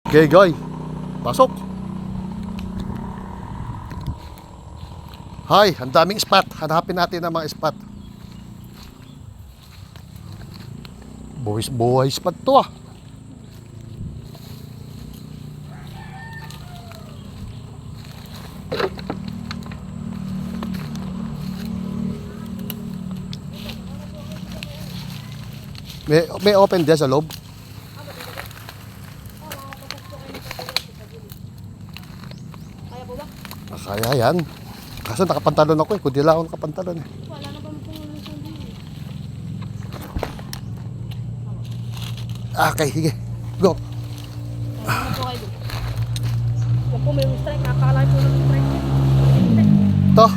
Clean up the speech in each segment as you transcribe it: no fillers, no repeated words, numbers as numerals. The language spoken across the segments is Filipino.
Okay, Goy. Pasok. Hi, ang daming spot. Hanapin natin ang mga spot. Buhay spot to ah. May open din sa loob. Kaya po ba? Kaya yan. Kaso nakapantalon ako eh. Kundi lang ako nakapantalon eh. Wala na ba mo kung ano sundi? Okay, sige. Go. Ano po kayo? Huwag po may strike. Nakakalain po ng strike. To.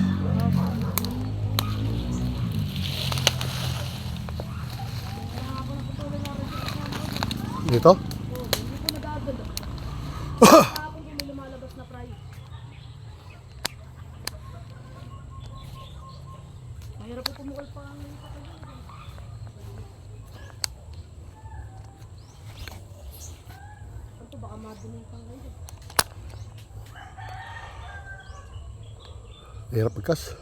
Dito? Hindi po nag-aagad. Kahapon po may lumalabas na fry. Mahirap po pumukol pa ang ito baka madunay pang kayo. Hirap pagkas.